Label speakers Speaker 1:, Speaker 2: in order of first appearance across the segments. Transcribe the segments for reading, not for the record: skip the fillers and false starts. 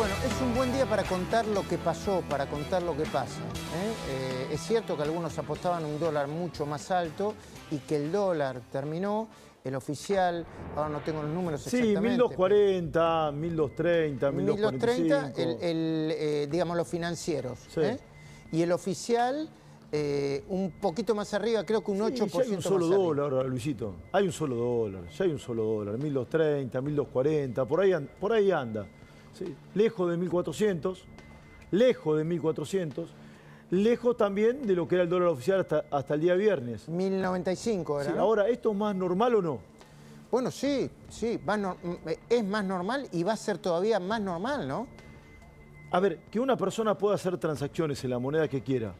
Speaker 1: Bueno, es un buen día para contar lo que pasó, para contar lo que pasa. Es cierto que algunos apostaban un dólar mucho más alto y que el dólar terminó, el oficial, ahora no tengo los números exactamente.
Speaker 2: Sí, 1240, 1230,
Speaker 1: 1230, digamos los financieros.
Speaker 2: Sí.
Speaker 1: Y el oficial, un poquito más arriba, creo que un 8%
Speaker 2: ya hay un solo
Speaker 1: más
Speaker 2: dólar ahora, Luisito. Hay un solo dólar, ya hay un solo dólar. 1230, 1240, por ahí anda. Sí. Lejos de 1400, lejos de 1400, lejos también de lo que era el dólar oficial hasta el día viernes.
Speaker 1: 1095 era,
Speaker 2: Sí,
Speaker 1: ¿no?
Speaker 2: ahora, ¿esto es más normal o no?
Speaker 1: Bueno, sí, es más normal y va a ser todavía más normal, ¿no?
Speaker 2: A ver, que una persona pueda hacer transacciones en la moneda que quiera,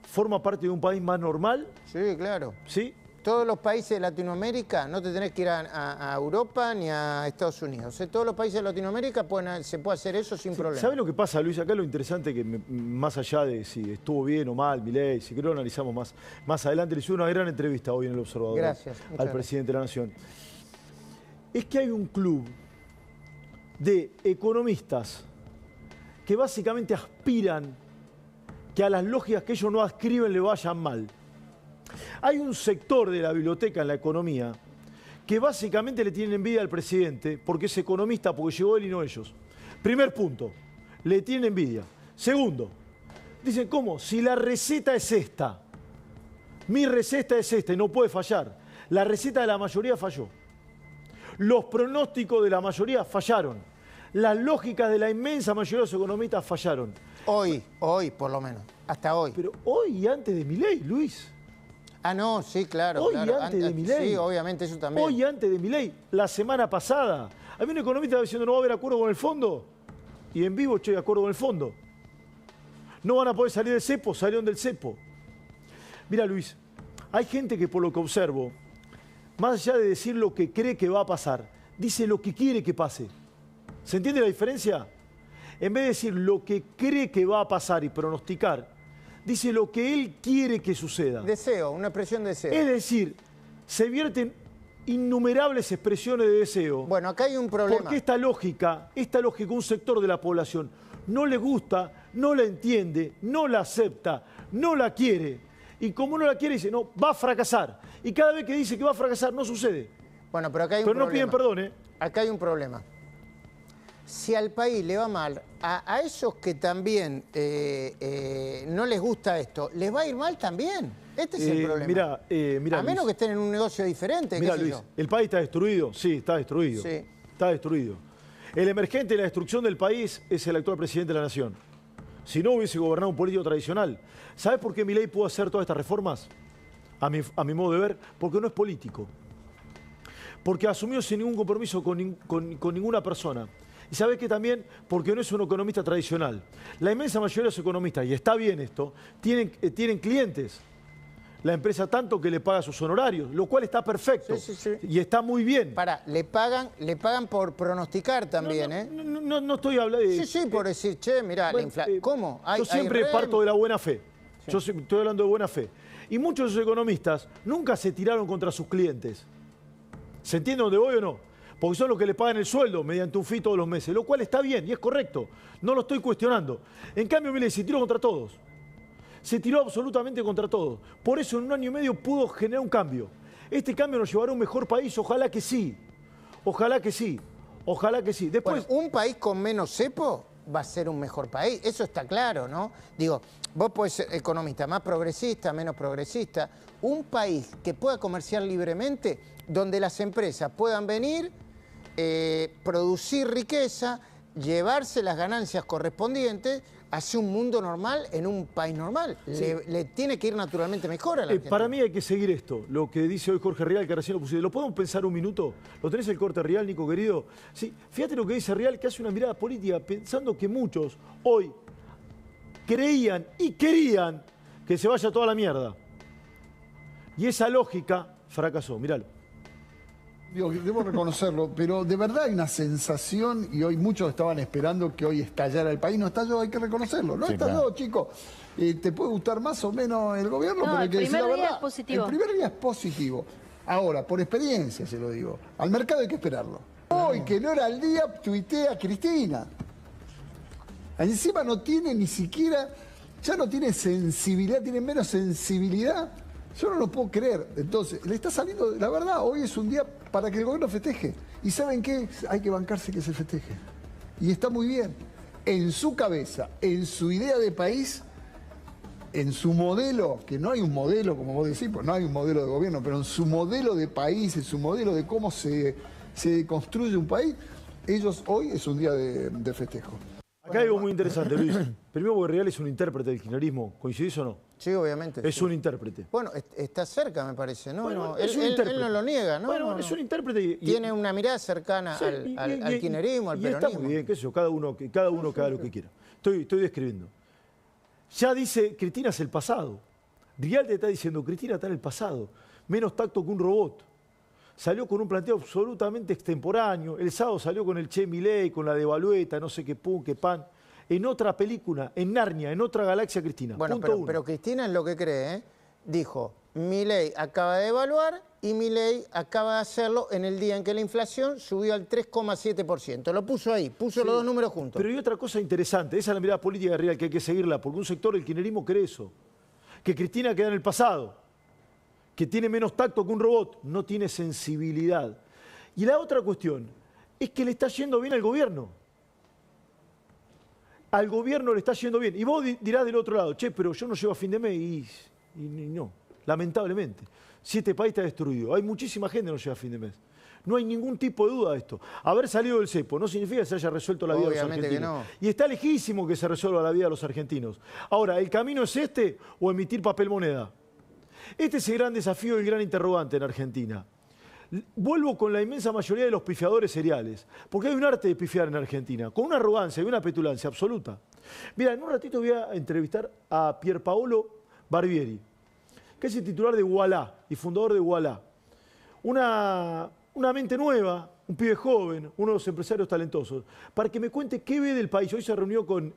Speaker 2: ¿forma parte de un país más normal?
Speaker 1: Sí, claro.
Speaker 2: ¿Sí?
Speaker 1: Todos los países de Latinoamérica, no te tenés que ir a Europa ni a Estados Unidos. Todos los países de Latinoamérica se puede hacer eso sin problema.
Speaker 2: ¿Sabes lo que pasa, Luis? Acá lo interesante que más allá de si estuvo bien o mal Milei, si creo lo analizamos más adelante, le hice una gran entrevista hoy en El Observador.
Speaker 1: Gracias.
Speaker 2: Al presidente de la Nación. Es que hay un club de economistas que básicamente aspiran que a las lógicas que ellos no adscriben le vayan mal. Hay un sector de la biblioteca en la economía que básicamente le tienen envidia al presidente porque es economista, porque llegó él y no ellos. Primer punto, le tienen envidia. Segundo, dicen, ¿cómo? Si la receta es esta, mi receta es esta y no puede fallar. La receta de la mayoría falló. Los pronósticos de la mayoría fallaron. Las lógicas de la inmensa mayoría de los economistas fallaron.
Speaker 1: Hoy por lo menos, hasta hoy.
Speaker 2: Pero hoy y antes de Milei, Luis.
Speaker 1: Ah, no, sí, claro.
Speaker 2: Hoy
Speaker 1: claro.
Speaker 2: antes de Milei.
Speaker 1: Sí, obviamente eso también.
Speaker 2: Hoy antes de Milei, la semana pasada. Había un economista diciendo no va a haber acuerdo con el fondo. Y en vivo, che, acuerdo con el fondo. No van a poder salir del cepo, salieron del cepo. Mira, Luis, hay gente que por lo que observo, más allá de decir lo que cree que va a pasar, dice lo que quiere que pase. ¿Se entiende la diferencia? En vez de decir lo que cree que va a pasar y pronosticar, dice lo que él quiere que suceda.
Speaker 1: Deseo, una expresión de deseo.
Speaker 2: Es decir, se vierten innumerables expresiones de deseo.
Speaker 1: Bueno, acá hay un problema.
Speaker 2: Porque esta lógica, un sector de la población no le gusta, no la entiende, no la acepta, no la quiere. Y como no la quiere, dice, no, va a fracasar. Y cada vez que dice que va a fracasar, no sucede.
Speaker 1: Bueno, pero acá hay un problema.
Speaker 2: Pero no piden perdón, ¿eh?
Speaker 1: Acá hay un problema. Si al país le va mal, a esos que también no les gusta esto, ¿les va a ir mal también? Este es el problema.
Speaker 2: Mira,
Speaker 1: a menos
Speaker 2: Luis,
Speaker 1: que estén en un negocio diferente.
Speaker 2: Mira,
Speaker 1: qué sé
Speaker 2: Luis,
Speaker 1: yo.
Speaker 2: ¿el país está destruido? Sí, está destruido.
Speaker 1: Sí.
Speaker 2: Está destruido. El emergente de la destrucción del país es el actual presidente de la Nación. Si no hubiese gobernado un político tradicional. ¿Sabes por qué Milei pudo hacer todas estas reformas? A mi modo de ver, porque no es político. Porque asumió sin ningún compromiso con ninguna persona. Y sabes que también, porque no es un economista tradicional. La inmensa mayoría de los economistas, y está bien esto, tienen clientes. La empresa tanto que le paga sus honorarios, lo cual está perfecto.
Speaker 1: Sí.
Speaker 2: Y está muy bien.
Speaker 1: Pará, le pagan por pronosticar también, ¿eh?
Speaker 2: No estoy hablando de...
Speaker 1: Sí, por decir, che, mirá,
Speaker 2: bueno,
Speaker 1: la inflación. ¿Cómo?
Speaker 2: Yo siempre parto de la buena fe.
Speaker 1: Sí.
Speaker 2: Yo estoy hablando de buena fe. Y muchos de esos economistas nunca se tiraron contra sus clientes. ¿Se entiende dónde voy o no? Porque son los que le pagan el sueldo mediante un fee todos los meses, lo cual está bien y es correcto. No lo estoy cuestionando. En cambio, Milei se tiró contra todos. Se tiró absolutamente contra todos. Por eso en un año y medio pudo generar un cambio. Este cambio nos llevará a un mejor país, ojalá que sí. Ojalá que sí. Ojalá que sí. Después,
Speaker 1: Bueno, un país con menos cepo va a ser un mejor país. Eso está claro, ¿no? Digo, vos podés ser economista más progresista, menos progresista. Un país que pueda comerciar libremente, donde las empresas puedan venir, producir riqueza, llevarse las ganancias correspondientes hacia un mundo normal en un país normal. Sí. Le tiene que ir naturalmente mejor a la gente.
Speaker 2: Para mí hay que seguir esto, lo que dice hoy Jorge Rial, que recién lo pusiste. ¿Lo podemos pensar un minuto? ¿Lo tenés el corte Rial, Nico querido? Sí, fíjate lo que dice Rial, que hace una mirada política pensando que muchos hoy creían y querían que se vaya toda la mierda. Y esa lógica fracasó, míralo.
Speaker 3: Digo, debo reconocerlo, pero de verdad hay una sensación, y hoy muchos estaban esperando que hoy estallara el país. No estalló, hay que reconocerlo. No estalló, claro. Chicos. Te puede gustar más o menos el gobierno, pero hay que decir la verdad. El primer día es positivo. El primer día es positivo. Ahora, por experiencia se lo digo, al mercado hay que esperarlo. Hoy, que no era el día, tuitea Cristina. Encima no tiene ni siquiera, ya no tiene sensibilidad, tiene menos sensibilidad. Yo no lo puedo creer. Entonces, le está saliendo, la verdad, hoy es un día para que el gobierno festeje. ¿Y saben qué? Hay que bancarse que se festeje. Y está muy bien. En su cabeza, en su idea de país, en su modelo, que no hay un modelo, como vos decís, pues no hay un modelo de gobierno, pero en su modelo de país, en su modelo de cómo se construye un país, ellos hoy es un día de festejo.
Speaker 2: Acá hay algo muy interesante, Luis. Primero, porque Real es un intérprete del kirchnerismo. ¿Coincidís o no?
Speaker 1: Sí, obviamente.
Speaker 2: Es un intérprete.
Speaker 1: Bueno, está cerca, me parece, ¿no?
Speaker 2: Bueno,
Speaker 1: No,
Speaker 2: es un
Speaker 1: él
Speaker 2: intérprete.
Speaker 1: no lo niega, ¿no?
Speaker 2: Bueno,
Speaker 1: No,
Speaker 2: es
Speaker 1: no.
Speaker 2: un intérprete y
Speaker 1: Tiene una mirada cercana
Speaker 2: sí,
Speaker 1: al kirchnerismo, al
Speaker 2: y
Speaker 1: peronismo.
Speaker 2: está muy bien, qué sé yo, cada uno que haga lo que quiera. Estoy describiendo. Ya dice, Cristina es el pasado. Rial te está diciendo, Cristina está en el pasado. Menos tacto que un robot. Salió con un planteo absolutamente extemporáneo. El sábado salió con el Che Milei, con la devalueta, no sé qué pum, qué pan. En otra película, en Narnia, en otra galaxia, Cristina.
Speaker 1: Bueno, pero Cristina es lo que cree, ¿eh? Dijo, Milei acaba de devaluar y Milei acaba de hacerlo en el día en que la inflación subió al 3,7%. Lo puso ahí, puso los dos números juntos.
Speaker 2: Pero hay otra cosa interesante, esa es la mirada política de Rial que hay que seguirla, porque un sector del kirchnerismo cree eso. Que Cristina queda en el pasado, que tiene menos tacto que un robot, no tiene sensibilidad. Y la otra cuestión es que le está yendo bien al gobierno. Al gobierno le está yendo bien. Y vos dirás del otro lado, che, pero yo no llego a fin de mes y no, lamentablemente. Si este país está destruido, hay muchísima gente que no llega a fin de mes. No hay ningún tipo de duda de esto. Haber salido del cepo no significa que se haya resuelto la vida de los argentinos.
Speaker 1: Que no.
Speaker 2: Y está lejísimo que se resuelva la vida de los argentinos. Ahora, ¿el camino es este o emitir papel moneda? Este es el gran desafío y el gran interrogante en Argentina. Vuelvo con la inmensa mayoría de los pifiadores seriales, porque hay un arte de pifiar en Argentina, con una arrogancia y una petulancia absoluta. Mira, en un ratito voy a entrevistar a Pierpaolo Barbieri, que es el titular de Ualá y fundador de Ualá. Una mente nueva, un pibe joven, uno de los empresarios talentosos, para que me cuente qué ve del país. Hoy se reunió con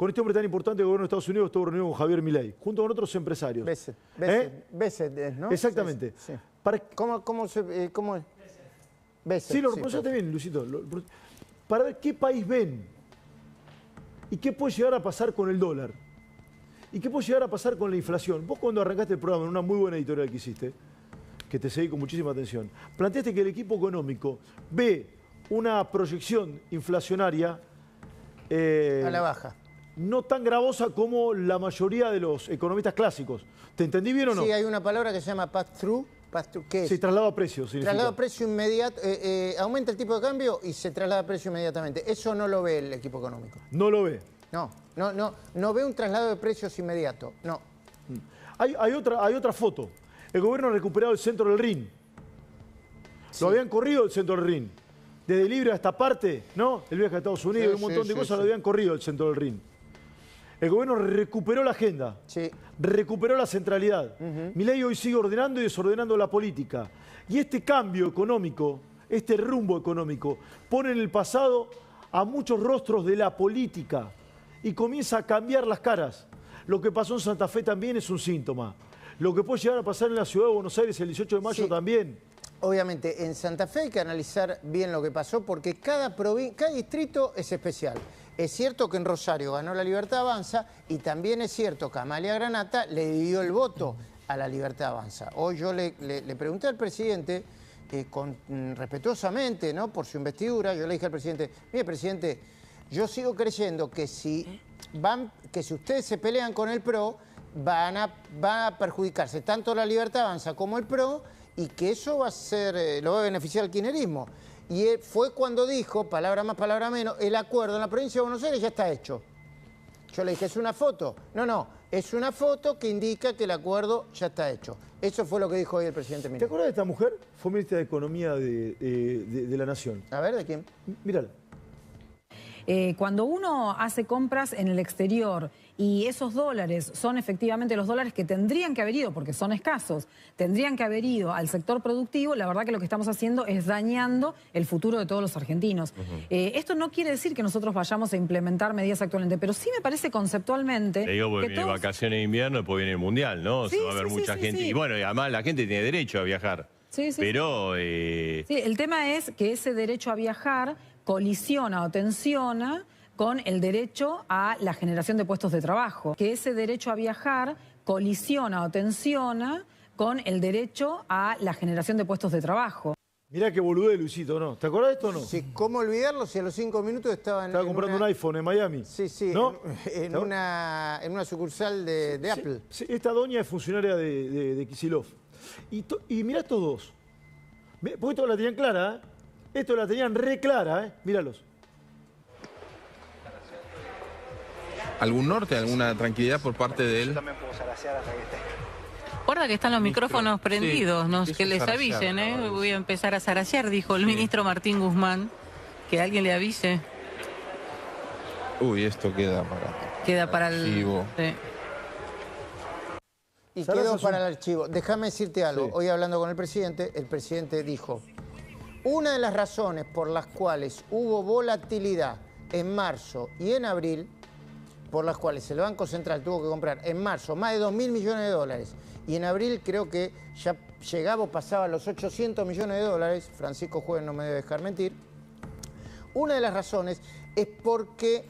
Speaker 2: este hombre tan importante del gobierno de Estados Unidos, estuvo reunido con Javier Milei, junto con otros empresarios.
Speaker 1: Besset, ¿no?
Speaker 2: Exactamente.
Speaker 1: Sí.
Speaker 2: ¿Cómo
Speaker 1: es? Besset,
Speaker 2: sí, lo pronunciaste bien, Luisito. Para ver qué país ven y qué puede llegar a pasar con el dólar y qué puede llegar a pasar con la inflación. Vos cuando arrancaste el programa, en una muy buena editorial que hiciste, que te seguí con muchísima atención, planteaste que el equipo económico ve una proyección inflacionaria
Speaker 1: a la baja.
Speaker 2: No tan gravosa como la mayoría de los economistas clásicos. ¿Te entendí bien o no?
Speaker 1: Sí, hay una palabra que se llama pass-through. ¿Qué es?
Speaker 2: Sí, traslado a precio.
Speaker 1: Traslado a precio inmediato. Aumenta el tipo de cambio y se traslada a precio inmediatamente. Eso no lo ve el equipo económico.
Speaker 2: No lo ve.
Speaker 1: No ve un traslado de precios inmediato. No.
Speaker 2: Hay otra foto. El gobierno ha recuperado el centro del Rin. Sí. Lo habían corrido el centro del Rin. Desde Libre a esta parte, ¿no? El viaje a Estados Unidos, un montón de cosas lo habían corrido el centro del Rin. El gobierno recuperó la agenda, recuperó la centralidad. Milei hoy sigue ordenando y desordenando la política. Y este cambio económico, este rumbo económico, pone en el pasado a muchos rostros de la política y comienza a cambiar las caras. Lo que pasó en Santa Fe también es un síntoma. Lo que puede llegar a pasar en la ciudad de Buenos Aires el 18 de mayo también.
Speaker 1: Obviamente, en Santa Fe hay que analizar bien lo que pasó porque cada distrito es especial. Es cierto que en Rosario ganó la Libertad Avanza y también es cierto que Amalia Granata le dio el voto a la Libertad Avanza. Hoy yo le pregunté al presidente, respetuosamente, ¿no? Por su investidura, yo le dije al presidente, mire, presidente, yo sigo creyendo que si ustedes se pelean con el PRO, van a perjudicarse tanto la Libertad Avanza como el PRO y que eso lo va a beneficiar al kirchnerismo. Y fue cuando dijo, palabra más, palabra menos, el acuerdo en la provincia de Buenos Aires ya está hecho. Yo le dije, ¿es una foto? No, es una foto que indica que el acuerdo ya está hecho. Eso fue lo que dijo hoy el presidente Milei.
Speaker 2: ¿Te acuerdas de esta mujer? Fue ministra de Economía de la Nación.
Speaker 1: A ver, ¿de quién?
Speaker 2: Mírala.
Speaker 4: Cuando uno hace compras en el exterior y esos dólares son efectivamente los dólares que tendrían que haber ido, porque son escasos, tendrían que haber ido al sector productivo, la verdad que lo que estamos haciendo es dañando el futuro de todos los argentinos. Esto no quiere decir que nosotros vayamos a implementar medidas actualmente, pero sí me parece conceptualmente...
Speaker 5: Te digo, porque viene vacaciones de invierno, después viene el Mundial, ¿no?
Speaker 4: Sí,
Speaker 5: va a haber mucha gente. Y bueno, y además la gente tiene derecho a viajar. Pero...
Speaker 4: Sí, el tema es que ese derecho a viajar colisiona o tensiona con el derecho a la generación de puestos de trabajo. Que ese derecho a viajar colisiona o tensiona con el derecho a la generación de puestos de trabajo.
Speaker 2: Mirá qué boludez, Luisito, ¿no? ¿Te acordás de esto o no?
Speaker 1: Sí, ¿cómo olvidarlo si a los 5 minutos estaba
Speaker 2: comprando un iPhone en Miami?
Speaker 1: Sí, sí,
Speaker 2: ¿no?
Speaker 1: en una sucursal de Apple.
Speaker 2: Sí, esta doña es funcionaria de Kicillof. Y mirá estos dos. Porque esto la tenían clara, ¿eh? Esto la tenían re clara, ¿eh? Míralos.
Speaker 6: ¿Algún norte, alguna tranquilidad por parte de él?
Speaker 7: Yo también puedo zarasear hasta que esté.
Speaker 8: Guarda que están los micrófonos prendidos,
Speaker 6: sí,
Speaker 8: ¿no?
Speaker 6: eso
Speaker 8: Que
Speaker 6: es
Speaker 8: les
Speaker 6: zarasear,
Speaker 8: avisen, ¿eh?
Speaker 6: ¿no?
Speaker 8: Voy a empezar a zarasear, dijo el ministro Martín Guzmán. Que alguien le avise.
Speaker 6: Uy, esto queda para...
Speaker 8: Queda para el...
Speaker 6: archivo.
Speaker 8: Sí.
Speaker 1: Y quedó para el archivo. Déjame decirte algo.
Speaker 2: Sí.
Speaker 1: Hoy hablando con el presidente dijo, una de las razones por las cuales hubo volatilidad en marzo y en abril, por las cuales el Banco Central tuvo que comprar en marzo más de 2.000 millones de dólares y en abril creo que ya llegaba o pasaba los 800 millones de dólares, Francisco Juez no me debe dejar mentir, una de las razones es porque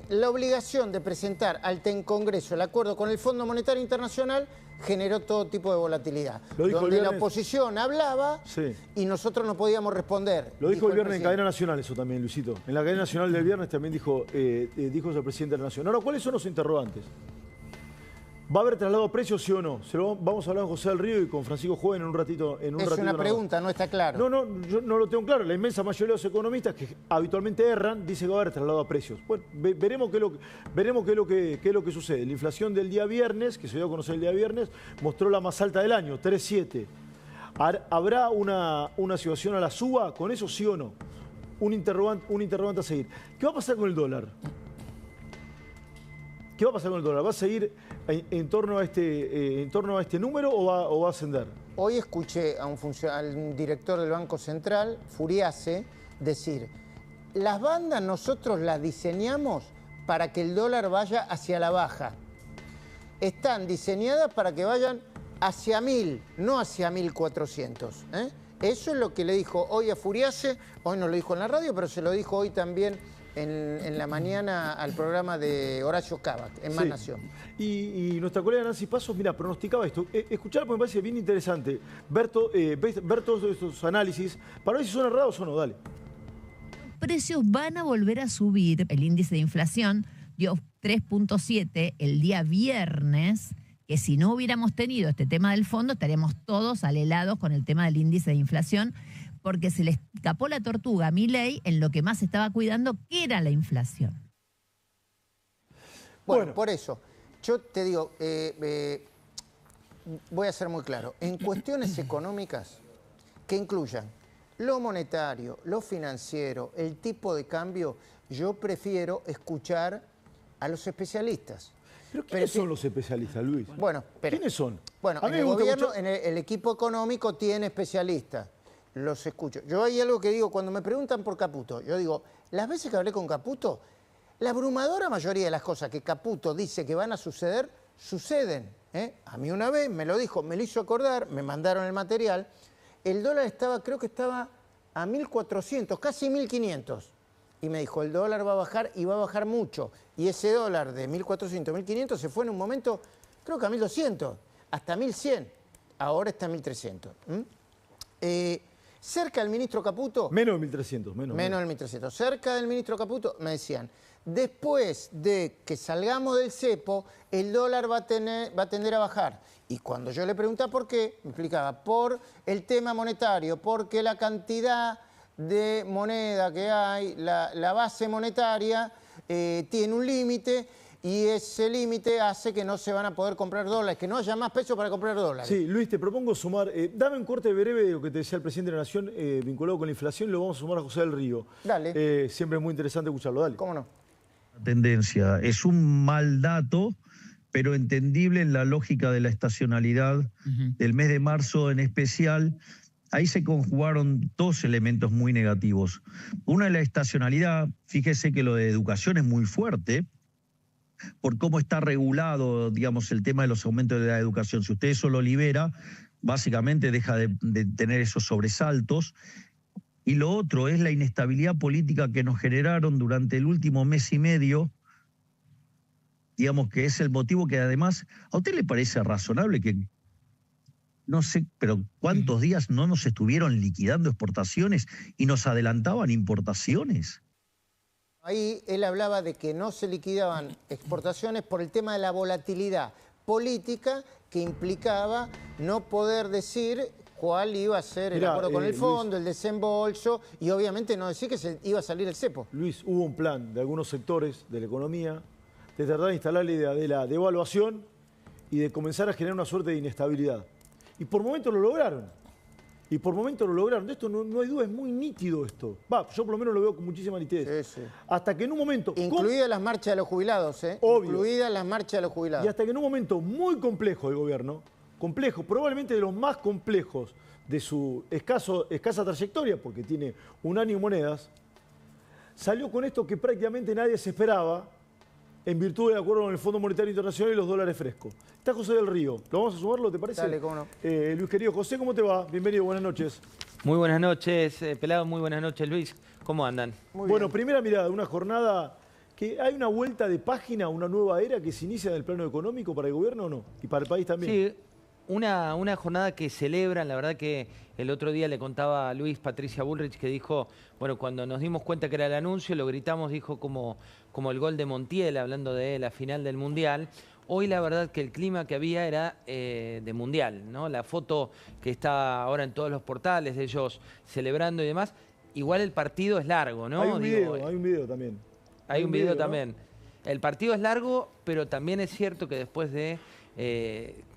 Speaker 1: la obligación de presentar al Congreso el acuerdo con el Fondo Monetario Internacional generó todo tipo de volatilidad. Donde la oposición hablaba y nosotros no podíamos responder.
Speaker 2: Lo dijo el viernes en Cadena Nacional eso también, Luisito. En la Cadena Nacional del viernes también dijo el presidente de la Nación. Ahora, ¿cuáles son los interrogantes? ¿Va a haber traslado a precios, sí o no? Se lo vamos a hablar con José del Río y con Francisco Joven en un ratito. Es
Speaker 1: una pregunta, no está claro.
Speaker 2: No, yo no lo tengo claro. La inmensa mayoría de los economistas que habitualmente erran dice que va a haber traslado a precios. Bueno, veremos qué es lo que sucede. La inflación del día viernes, que se dio a conocer el día viernes, mostró la más alta del año, 3,7. ¿Habrá una situación a la suba con eso, sí o no? Un interrogante a seguir. ¿Qué va a pasar con el dólar? ¿Qué va a pasar con el dólar? ¿Va a seguir en torno a este número o va a ascender?
Speaker 1: Hoy escuché a al director del Banco Central, Furiase, decir, las bandas nosotros las diseñamos para que el dólar vaya hacia la baja. Están diseñadas para que vayan hacia 1.000, no hacia 1.400. Eso es lo que le dijo hoy a Furiase, hoy no lo dijo en la radio, pero se lo dijo hoy también en la mañana al programa de Horacio Cava, en Más Nación.
Speaker 2: Y nuestra colega Nancy Pasos, mira, pronosticaba esto. Escuchar porque me parece bien interesante ver todos estos análisis para ver si son errados o no. Dale.
Speaker 9: Precios van a volver a subir. El índice de inflación dio 3,7 el día viernes, que si no hubiéramos tenido este tema del fondo, estaríamos todos alelados con el tema del índice de inflación, porque se le escapó la tortuga a Milei en lo que más se estaba cuidando, que era la inflación.
Speaker 1: Bueno, por eso, yo te digo, voy a ser muy claro, en cuestiones económicas que incluyan lo monetario, lo financiero, el tipo de cambio, yo prefiero escuchar a los especialistas.
Speaker 2: ¿Pero quiénes son los especialistas, Luis?
Speaker 1: Bueno,
Speaker 2: ¿quiénes son?
Speaker 1: Bueno, en el gobierno, en el equipo económico tiene especialistas. Los escucho. Yo hay algo que digo, cuando me preguntan por Caputo, yo digo, las veces que hablé con Caputo, la abrumadora mayoría de las cosas que Caputo dice que van a suceder, suceden. A mí una vez me lo dijo, me lo hizo acordar, me mandaron el material, el dólar estaba, creo que estaba a 1.400, casi 1.500. Y me dijo, el dólar va a bajar y va a bajar mucho. Y ese dólar de 1.400, 1.500 se fue en un momento, creo que a 1.200, hasta 1.100. Ahora está a 1.300. Cerca del ministro Caputo...
Speaker 2: Menos de 1.300. Menos
Speaker 1: del 1.300. Cerca del ministro Caputo me decían, después de que salgamos del cepo, el dólar va a tender a bajar. Y cuando yo le preguntaba por qué, me explicaba, por el tema monetario, porque la cantidad de moneda que hay, la base monetaria, tiene un límite... Y ese límite hace que no se van a poder comprar dólares, que no haya más peso para comprar dólares.
Speaker 2: Sí, Luis, te propongo sumar, dame un corte breve de lo que te decía el presidente de la Nación vinculado con la inflación, lo vamos a sumar a José del Río.
Speaker 1: Dale.
Speaker 2: Siempre es muy interesante escucharlo, dale.
Speaker 1: ¿Cómo no?
Speaker 10: Tendencia, es un mal dato, pero entendible en la lógica de la estacionalidad del mes de marzo en especial. Ahí se conjugaron dos elementos muy negativos. Uno es la estacionalidad, fíjese que lo de educación es muy fuerte, por cómo está regulado, digamos, el tema de los aumentos de la educación. Si usted eso lo libera, básicamente deja de tener esos sobresaltos. Y lo otro es la inestabilidad política que nos generaron durante el último mes y medio, digamos que es el motivo que además, ¿a usted le parece razonable que, no sé, pero cuántos días no nos estuvieron liquidando exportaciones y nos adelantaban importaciones?
Speaker 1: Ahí él hablaba de que no se liquidaban exportaciones por el tema de la volatilidad política que implicaba no poder decir cuál iba a ser el acuerdo con el fondo, el desembolso, y obviamente no decir que se iba a salir el cepo.
Speaker 2: Luis, hubo un plan de algunos sectores de la economía de tratar de instalar la idea de la devaluación y de comenzar a generar una suerte de inestabilidad. Y por momentos lo lograron. De esto no hay duda, es muy nítido esto. Yo por lo menos lo veo con muchísima nitidez.
Speaker 1: Sí, sí.
Speaker 2: Hasta que en un momento...
Speaker 1: Incluidas las marchas de los jubilados, ¿eh?
Speaker 2: Obvio.
Speaker 1: Incluidas las marchas de los jubilados.
Speaker 2: Y hasta que en un momento muy complejo del gobierno, complejo, probablemente de los más complejos de su escasa trayectoria, porque tiene un año y monedas, salió con esto que prácticamente nadie se esperaba, en virtud del acuerdo con el Fondo Monetario Internacional y los dólares frescos. Está José del Río. ¿Lo vamos a sumarlo, te parece?
Speaker 1: Dale, cómo no.
Speaker 2: Luis querido, José, ¿cómo te va? Bienvenido, buenas noches.
Speaker 7: Muy buenas noches, Pelado, muy buenas noches, Luis. ¿Cómo andan?
Speaker 2: Bueno, primera mirada, una jornada que hay una vuelta de página, una nueva era que se inicia en el plano económico para el gobierno, ¿o no? Y para el país también.
Speaker 7: Sí, una jornada que celebran, la verdad que el otro día le contaba a Luis Patricia Bullrich que dijo, bueno, cuando nos dimos cuenta que era el anuncio, lo gritamos, dijo como el gol de Montiel, hablando de la final del Mundial. Hoy la verdad que el clima que había era de Mundial, ¿no? La foto que está ahora en todos los portales de ellos celebrando y demás, igual el partido es largo, ¿no?
Speaker 2: Hay un video también.
Speaker 7: Hay un video también. El partido es largo, pero también es cierto que después de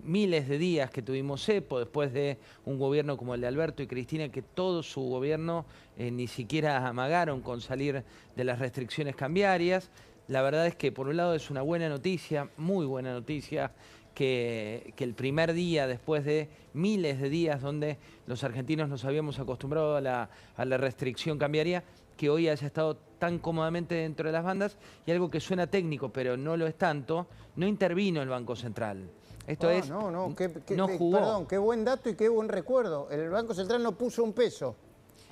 Speaker 7: miles de días que tuvimos cepo, después de un gobierno como el de Alberto y Cristina, que todo su gobierno ni siquiera amagaron con salir de las restricciones cambiarias. La verdad es que por un lado es una buena noticia, muy buena noticia, que el primer día, después de miles de días donde los argentinos nos habíamos acostumbrado a la restricción cambiaria, que hoy haya estado tan cómodamente dentro de las bandas, y algo que suena técnico, pero no lo es tanto, no intervino el Banco Central. Esto es, no jugó.
Speaker 1: Perdón, qué buen dato y qué buen recuerdo. El Banco Central no puso un peso.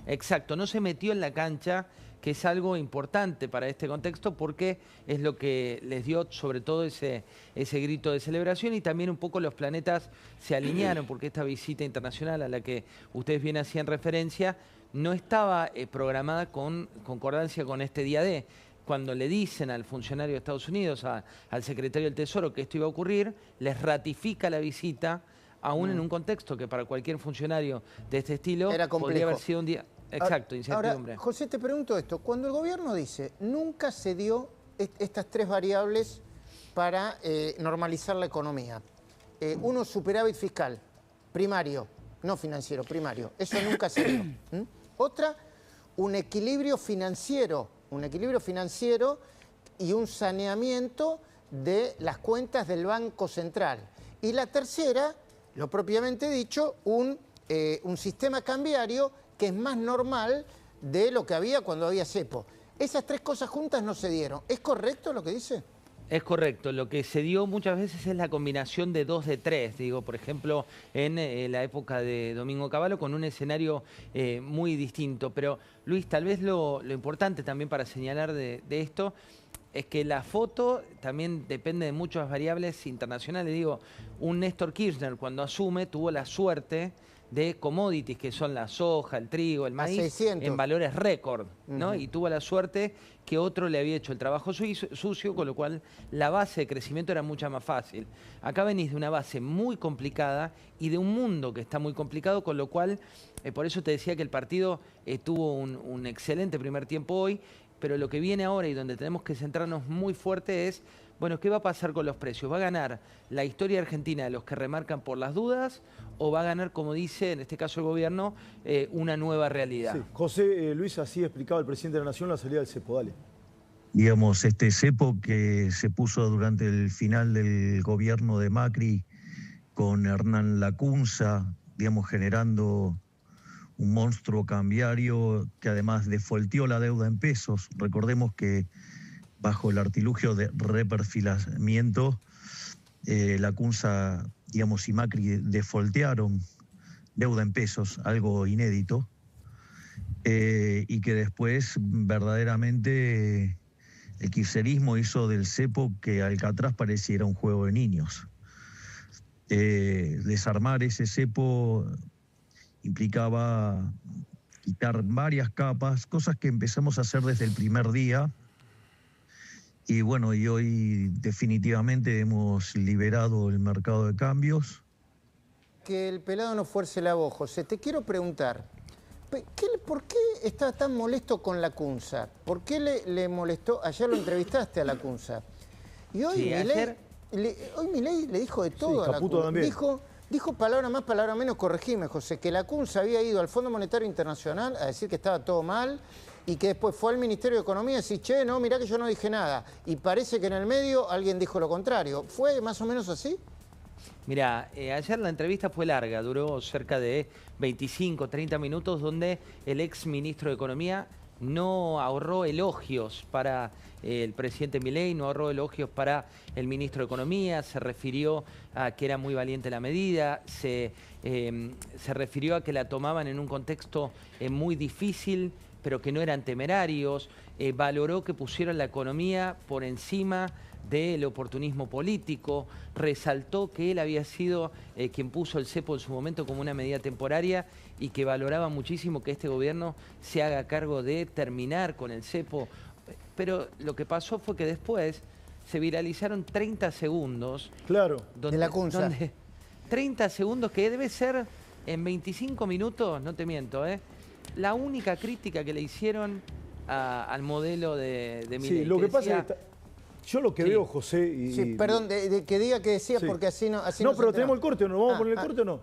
Speaker 7: Exacto, no se metió en la cancha, que es algo importante para este contexto, porque es lo que les dio sobre todo ese grito de celebración, y también un poco los planetas se alinearon, porque esta visita internacional a la que ustedes bien hacían referencia no estaba programada con concordancia con este día D. Cuando le dicen al funcionario de Estados Unidos, al secretario del Tesoro, que esto iba a ocurrir, les ratifica la visita, aún en un contexto que para cualquier funcionario de este estilo podría haber sido un día... Exacto, incertidumbre.
Speaker 1: Ahora, José, te pregunto esto. Cuando el gobierno dice, nunca se dio estas tres variables para normalizar la economía. Uno, superávit fiscal, primario, no financiero, primario. Eso nunca se dio. Otra, un equilibrio financiero y un saneamiento de las cuentas del Banco Central. Y la tercera, lo propiamente dicho, un sistema cambiario que es más normal de lo que había cuando había cepo. Esas tres cosas juntas no se dieron. ¿Es correcto lo que dice?
Speaker 7: Es correcto. Lo que se dio muchas veces es la combinación de 2 de 3. Digo, por ejemplo, en la época de Domingo Cavallo, con un escenario muy distinto. Pero, Luis, tal vez lo importante también para señalar de esto es que la foto también depende de muchas variables internacionales. Digo, un Néstor Kirchner cuando asume tuvo la suerte de commodities, que son la soja, el trigo, el maíz, en valores récord, ¿no? Y tuvo la suerte que otro le había hecho el trabajo sucio, con lo cual la base de crecimiento era mucho más fácil. Acá venís de una base muy complicada y de un mundo que está muy complicado, con lo cual, por eso te decía que el partido tuvo un excelente primer tiempo hoy, pero lo que viene ahora y donde tenemos que centrarnos muy fuerte es, bueno, ¿qué va a pasar con los precios? ¿Va a ganar la historia argentina de los que remarcan por las dudas o va a ganar, como dice en este caso el gobierno, una nueva realidad?
Speaker 2: Sí. José Luis, así explicaba el presidente de la Nación la salida del cepo, dale.
Speaker 10: Digamos, este cepo que se puso durante el final del gobierno de Macri con Hernán Lacunza, digamos, generando un monstruo cambiario que además defolteó la deuda en pesos. Recordemos que bajo el artilugio de reperfilamiento, Lacunza, digamos, y Macri defoltearon deuda en pesos, algo inédito. y que después verdaderamente el kirchnerismo hizo del cepo que Alcatraz pareciera un juego de niños. Desarmar ese cepo implicaba quitar varias capas, cosas que empezamos a hacer desde el primer día. Y bueno, y hoy definitivamente hemos liberado el mercado de cambios.
Speaker 1: Que el pelado no fuerce la voz, José. Te quiero preguntar, ¿por qué está tan molesto con Lacunza? ¿Por qué le molestó? Ayer lo entrevistaste a Lacunza. Y hoy sí, Milei le dijo de todo a Lacunza. Dijo palabra más, palabra menos, corregime, José, que Lacunza había ido al Fondo Monetario Internacional a decir que estaba todo mal y que después fue al Ministerio de Economía y decir, che, no, mirá que yo no dije nada. Y parece que en el medio alguien dijo lo contrario. ¿Fue más o menos así?
Speaker 7: Mira, ayer la entrevista fue larga, duró cerca de 25, 30 minutos, donde el ex ministro de Economía no ahorró elogios para el presidente Milei, no ahorró elogios para el ministro de Economía, se refirió a que era muy valiente la medida, se refirió a que la tomaban en un contexto muy difícil, pero que no eran temerarios, valoró que pusieron la economía por encima del oportunismo político, resaltó que él había sido quien puso el cepo en su momento como una medida temporaria y que valoraba muchísimo que este gobierno se haga cargo de terminar con el cepo. Pero lo que pasó fue que después se viralizaron 30 segundos.
Speaker 2: Claro,
Speaker 1: de Lacunza.
Speaker 7: 30 segundos que debe ser en 25 minutos, no te miento, la única crítica que le hicieron al modelo de Milei.
Speaker 2: Sí, lo que pasa es que yo lo que veo, José...
Speaker 1: Sí, perdón, que diga que decías porque así no... Así
Speaker 2: no, pero tenemos el corte, ¿o no? ¿Vamos a poner el corte o no?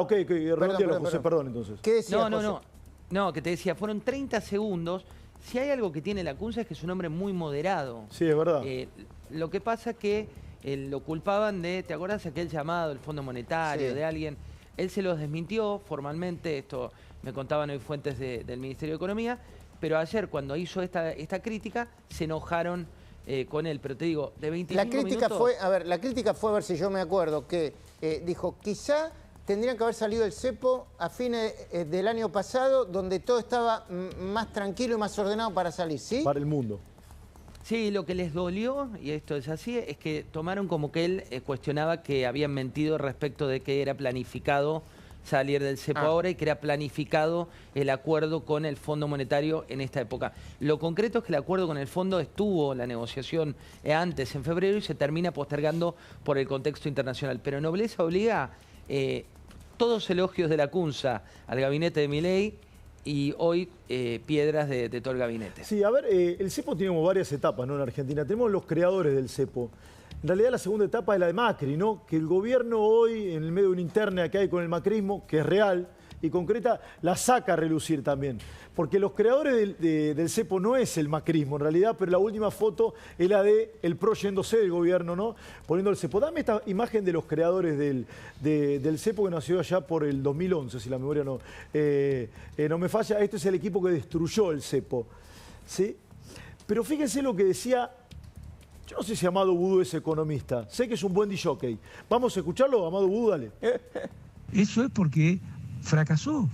Speaker 2: Ok, redondealo, José, perdón entonces.
Speaker 1: ¿Qué decía, José?
Speaker 7: No, que te decía, fueron 30 segundos. Si hay algo que tiene Lacunza es que es un hombre muy moderado.
Speaker 2: Sí, es verdad.
Speaker 7: Lo que pasa es que lo culpaban de, ¿te acordás de aquel llamado del Fondo Monetario, de alguien? Él se los desmintió formalmente, esto me contaban hoy fuentes del Ministerio de Economía, pero ayer cuando hizo esta crítica se enojaron con él. Pero te digo, de 25
Speaker 1: la crítica
Speaker 7: minutos...
Speaker 1: la crítica fue, a ver si yo me acuerdo, que dijo, quizá tendrían que haber salido el cepo a fines del año pasado, donde todo estaba más tranquilo y más ordenado para salir, ¿sí?
Speaker 2: Para el mundo.
Speaker 7: Sí, lo que les dolió, y esto es así, es que tomaron como que él cuestionaba que habían mentido respecto de que era planificado salir del cepo ahora y que era planificado el acuerdo con el Fondo Monetario en esta época. Lo concreto es que el acuerdo con el Fondo estuvo, la negociación antes, en febrero, y se termina postergando por el contexto internacional. Pero nobleza obliga, todos elogios de Lacunza al gabinete de Milei y hoy piedras de todo el gabinete.
Speaker 2: Sí, a ver, el cepo tiene como varias etapas, ¿no? En Argentina tenemos los creadores del cepo. En realidad la segunda etapa es la de Macri, ¿no? Que el gobierno hoy, en el medio de una interna que hay con el macrismo, que es real y concreta, la saca a relucir también. Porque los creadores del cepo no es el macrismo en realidad, pero la última foto es la de el PRO yéndose del gobierno, ¿no? Poniendo el cepo. Dame esta imagen de los creadores del cepo que nació allá por el 2011, si la memoria no me falla. Este es el equipo que destruyó el cepo, ¿sí? Pero fíjense lo que decía... Yo no sé si Amado Vudú es economista. Sé que es un buen disjockey. Vamos a escucharlo, Amado Vudú, dale.
Speaker 11: Eso es porque fracasó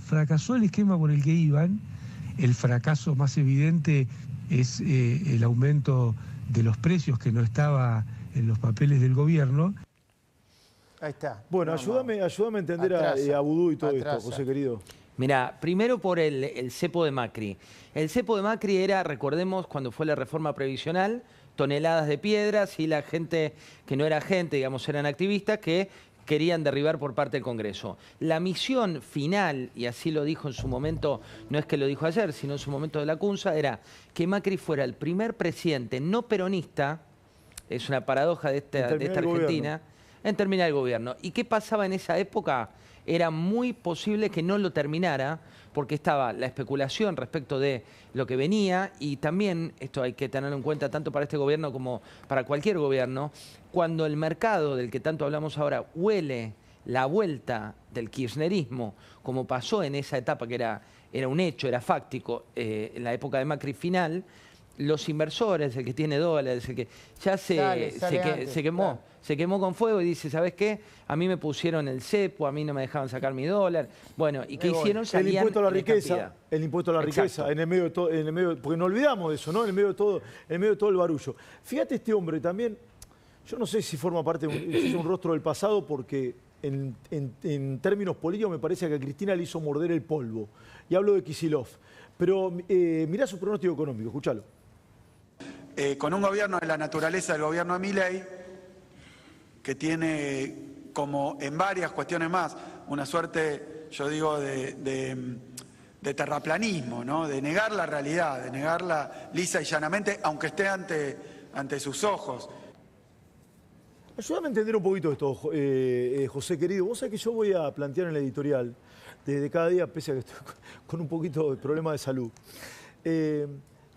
Speaker 11: el esquema por el que iban. El fracaso más evidente es el aumento de los precios que no estaba en los papeles del gobierno.
Speaker 1: Ahí está.
Speaker 2: Bueno, ayúdame a entender a Vudú y todo esto, José querido.
Speaker 7: Mirá, primero por el cepo de Macri. El cepo de Macri era, recordemos, cuando fue la reforma previsional, toneladas de piedras y la gente que no era gente, digamos, eran activistas que querían derribar por parte del Congreso. La misión final, y así lo dijo en su momento, no es que lo dijo ayer, sino en su momento de Lacunza, era que Macri fuera el primer presidente no peronista, es una paradoja de esta Argentina, en terminar el gobierno. ¿Y qué pasaba en esa época? Era muy posible que no lo terminara, porque estaba la especulación respecto de lo que venía, y también, esto hay que tenerlo en cuenta tanto para este gobierno como para cualquier gobierno, cuando el mercado del que tanto hablamos ahora huele la vuelta del kirchnerismo, como pasó en esa etapa que era un hecho, era fáctico, en la época de Macri final, los inversores, el que tiene dólares, el que ya se quemó con fuego y dice, ¿sabes qué? A mí me pusieron el cepo, a mí no me dejaban sacar mi dólar. Bueno, ¿y qué hicieron?
Speaker 2: El impuesto a la riqueza, en el medio de todo, porque no olvidamos de eso, ¿no? En el medio de todo el barullo. Fíjate este hombre también, yo no sé si forma parte de un rostro del pasado, porque en términos políticos me parece que a Cristina le hizo morder el polvo. Y hablo de Kicillof. Pero mirá su pronóstico económico, escúchalo.
Speaker 12: Con un gobierno de la naturaleza del gobierno de Milei, que tiene, como en varias cuestiones más, una suerte, yo digo, de terraplanismo, ¿no? De negar la realidad, de negarla lisa y llanamente, aunque esté ante sus ojos.
Speaker 2: Ayúdame a entender un poquito esto, José querido. Vos sabés que yo voy a plantear en la editorial, desde cada día, pese a que estoy con un poquito de problema de salud, que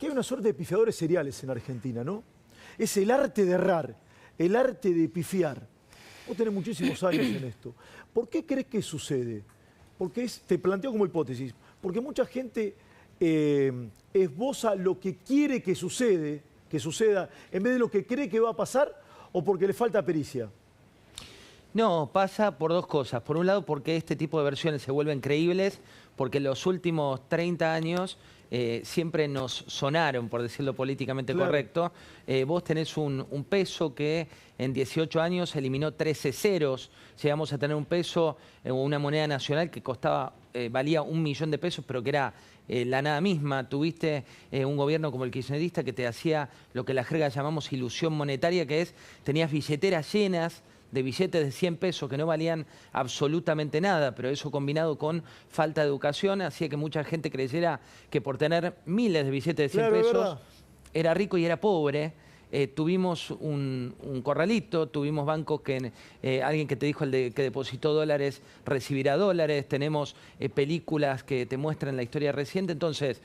Speaker 2: hay una suerte de pifiadores seriales en Argentina, ¿no? Es el arte de errar, el arte de pifiar. Vos tenés muchísimos años en esto. ¿Por qué crees que sucede? Porque te planteo como hipótesis. Porque mucha gente esboza lo que quiere que suceda, en vez de lo que cree que va a pasar, o porque le falta pericia.
Speaker 7: No, pasa por dos cosas. Por un lado, porque este tipo de versiones se vuelven creíbles, porque en los últimos 30 años siempre nos sonaron, por decirlo políticamente correcto. Vos tenés un peso que en 18 años eliminó 13 ceros. Llegamos a tener un peso, una moneda nacional que valía 1 millón de pesos, pero que era la nada misma. Tuviste un gobierno como el kirchnerista que te hacía lo que la jerga llamamos ilusión monetaria, que es, tenías billeteras llenas de billetes de 100 pesos que no valían absolutamente nada, pero eso combinado con falta de educación hacía que mucha gente creyera que por tener miles de billetes de 100 pesos era rico y era pobre. Tuvimos un corralito, tuvimos bancos que alguien que te dijo que depositó dólares recibirá dólares, tenemos películas que te muestran la historia reciente. Entonces,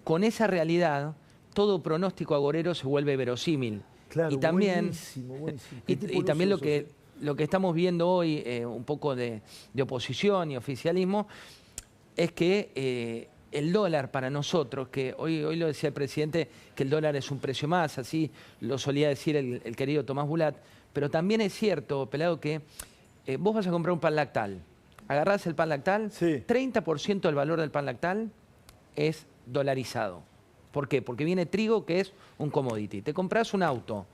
Speaker 7: con esa realidad, todo pronóstico agorero se vuelve verosímil.
Speaker 2: Claro,
Speaker 7: y también,
Speaker 2: buenísimo.
Speaker 7: Y también lo que estamos viendo hoy, un poco de oposición y oficialismo, es que el dólar para nosotros, que hoy lo decía el presidente, que el dólar es un precio más, así lo solía decir el querido Tomás Bulat, pero también es cierto, Pelado, que vos vas a comprar un pan lactal, agarrás el pan lactal, 30% del valor del pan lactal es dolarizado. ¿Por qué? Porque viene trigo, que es un commodity. Te compras un auto,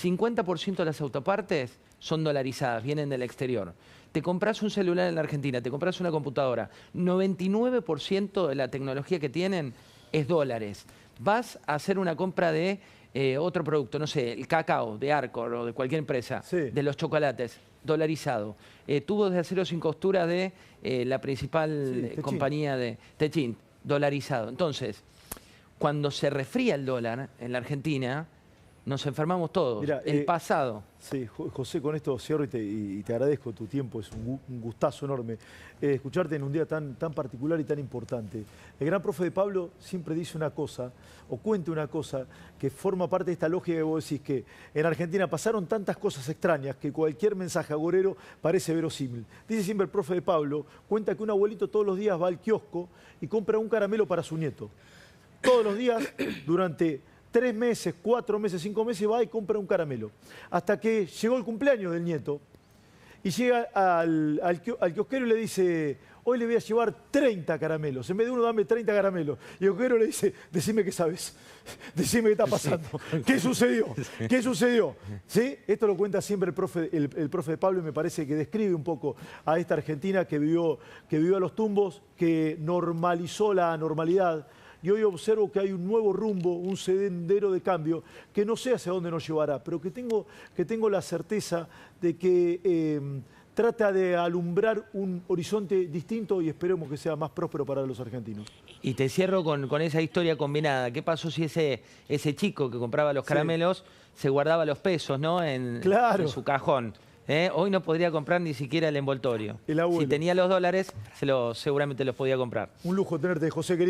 Speaker 7: 50% de las autopartes son dolarizadas, vienen del exterior. Te compras un celular en la Argentina, te compras una computadora, 99% de la tecnología que tienen es dólares. Vas a hacer una compra de otro producto, no sé, el cacao de Arcor o de cualquier empresa, de los chocolates, dolarizado. Tubos de acero sin costura de la principal compañía de Techint, dolarizado. Entonces, cuando se refría el dólar en la Argentina, nos enfermamos todos.
Speaker 2: Mirá,
Speaker 7: el pasado.
Speaker 2: Sí, José, con esto cierro y te agradezco tu tiempo, es un gustazo enorme escucharte en un día tan particular y tan importante. El gran profe de Pablo siempre dice una cosa, o cuenta una cosa, que forma parte de esta lógica que vos decís, que en Argentina pasaron tantas cosas extrañas que cualquier mensaje agorero parece verosímil. Dice siempre el profe de Pablo, cuenta que un abuelito todos los días va al kiosco y compra un caramelo para su nieto. Todos los días, durante 3 meses, 4 meses, 5 meses, va y compra un caramelo. Hasta que llegó el cumpleaños del nieto y llega al kiosquero y le dice, hoy le voy a llevar 30 caramelos. En vez de uno, dame 30 caramelos. Y el kiosquero le dice, decime qué sabes, decime qué está pasando. ¿Qué sucedió? ¿Qué sucedió? ¿Sí? Esto lo cuenta siempre el profe de Pablo y me parece que describe un poco a esta Argentina que vivió a los tumbos, que normalizó la anormalidad. Y hoy observo que hay un nuevo rumbo, un sendero de cambio, que no sé hacia dónde nos llevará, pero que tengo la certeza de que trata de alumbrar un horizonte distinto y esperemos que sea más próspero para los argentinos.
Speaker 7: Y te cierro con esa historia combinada. ¿Qué pasó si ese chico que compraba los caramelos se guardaba los pesos, ¿no? en su cajón? Hoy no podría comprar ni siquiera el envoltorio. Si tenía los dólares, seguramente los podía comprar.
Speaker 2: Un lujo tenerte, José querido.